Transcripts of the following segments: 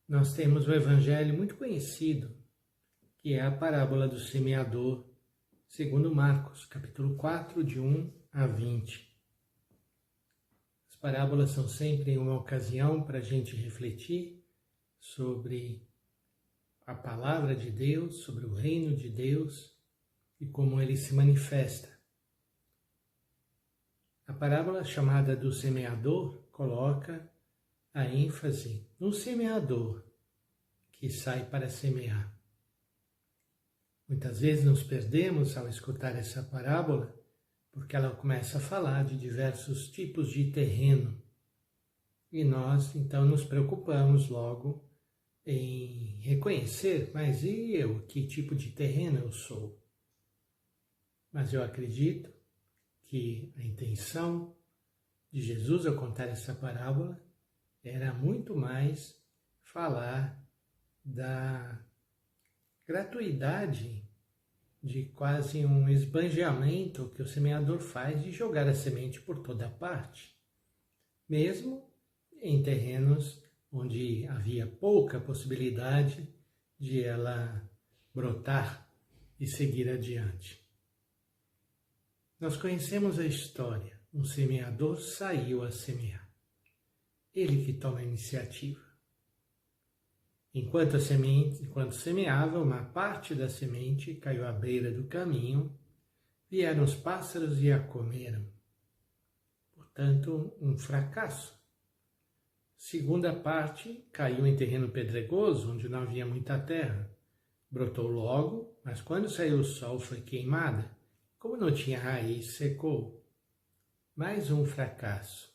nós temos um evangelho muito conhecido, que é a parábola do semeador, segundo Marcos, capítulo 4, de 1 a 20. As parábolas são sempre uma ocasião para a gente refletir sobre a palavra de Deus, sobre o reino de Deus e como ele se manifesta. A parábola chamada do semeador coloca a ênfase no semeador que sai para semear. Muitas vezes nos perdemos ao escutar essa parábola porque ela começa a falar de diversos tipos de terreno e nós então nos preocupamos logo em reconhecer, mas e eu, que tipo de terreno eu sou? Mas eu acredito que a intenção de Jesus ao contar essa parábola era muito mais falar da gratuidade de quase um esbanjamento que o semeador faz de jogar a semente por toda parte, mesmo em terrenos onde havia pouca possibilidade de ela brotar e seguir adiante. Nós conhecemos a história. Um semeador saiu a semear. Ele que toma a iniciativa. Enquanto semeava, uma parte da semente caiu à beira do caminho, vieram os pássaros e a comeram. Portanto, um fracasso. Segunda parte caiu em terreno pedregoso, onde não havia muita terra. Brotou logo, mas quando saiu o sol foi queimada. Como não tinha raiz, secou. Mais um fracasso.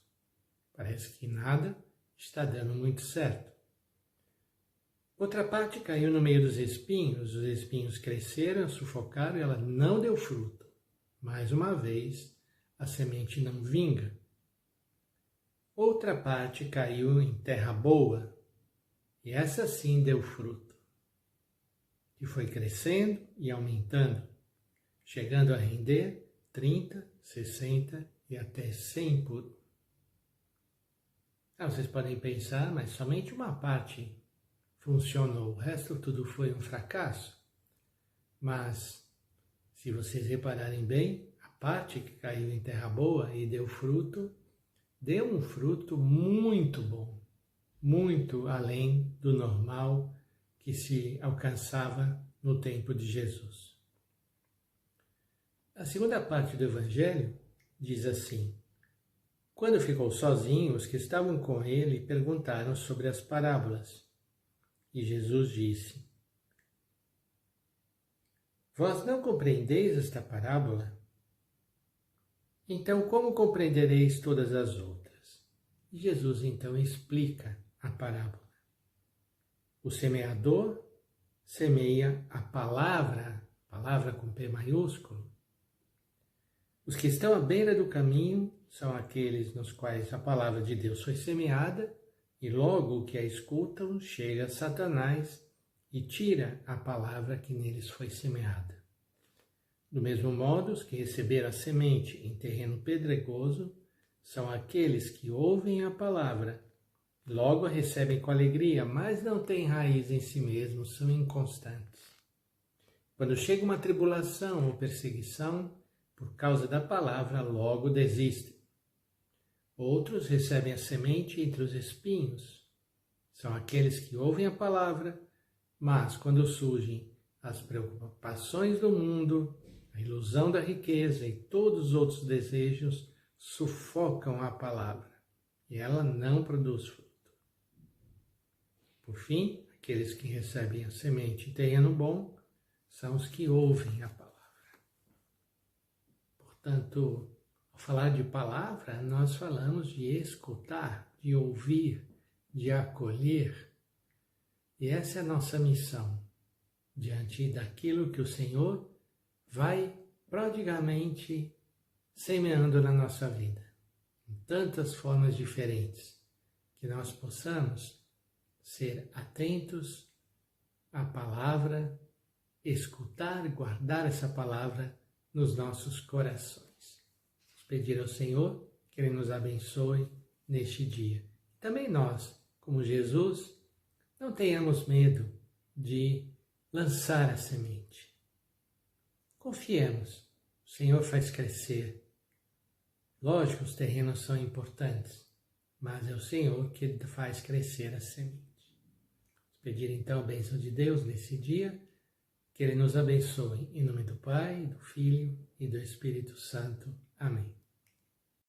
Parece que nada está dando muito certo. Outra parte caiu no meio dos espinhos. Os espinhos cresceram, sufocaram e ela não deu fruto. Mais uma vez, a semente não vinga. Outra parte caiu em terra boa, e essa sim deu fruto, que foi crescendo e aumentando, chegando a render 30, 60 e até 100 por um. Vocês podem pensar, mas somente uma parte funcionou, o resto tudo foi um fracasso. Mas, se vocês repararem bem, a parte que caiu em terra boa e deu um fruto muito bom, muito além do normal que se alcançava no tempo de Jesus. A segunda parte do Evangelho diz assim: quando ficou sozinho, os que estavam com ele perguntaram sobre as parábolas. E Jesus disse: vós não compreendeis esta parábola? Então, como compreendereis todas as outras? E Jesus então explica a parábola. O semeador semeia a palavra com P maiúsculo. Os que estão à beira do caminho são aqueles nos quais a palavra de Deus foi semeada, e logo que a escutam, chega Satanás e tira a palavra que neles foi semeada. Do mesmo modo, os que receberam a semente em terreno pedregoso são aqueles que ouvem a palavra, logo a recebem com alegria, mas não têm raiz em si mesmos, são inconstantes. Quando chega uma tribulação ou perseguição, por causa da palavra, logo desistem. Outros recebem a semente entre os espinhos. São aqueles que ouvem a palavra, mas quando surgem as preocupações do mundo, a ilusão da riqueza e todos os outros desejos, sufocam a palavra e ela não produz fruto. Por fim, aqueles que recebem a semente em terreno bom são os que ouvem a palavra. Portanto, ao falar de palavra, nós falamos de escutar, de ouvir, de acolher. E essa é a nossa missão, diante daquilo que o Senhor vai prodigamente semeando na nossa vida, em tantas formas diferentes, que nós possamos ser atentos à palavra, escutar e guardar essa palavra nos nossos corações. Vamos pedir ao Senhor que Ele nos abençoe neste dia. Também nós, como Jesus, Não tenhamos medo de lançar a semente. Confiemos, o Senhor faz crescer. Lógico, os terrenos são importantes, mas é o Senhor que faz crescer a semente. Vamos pedir então a bênção de Deus nesse dia, que Ele nos abençoe. Em nome do Pai, do Filho e do Espírito Santo. Amém.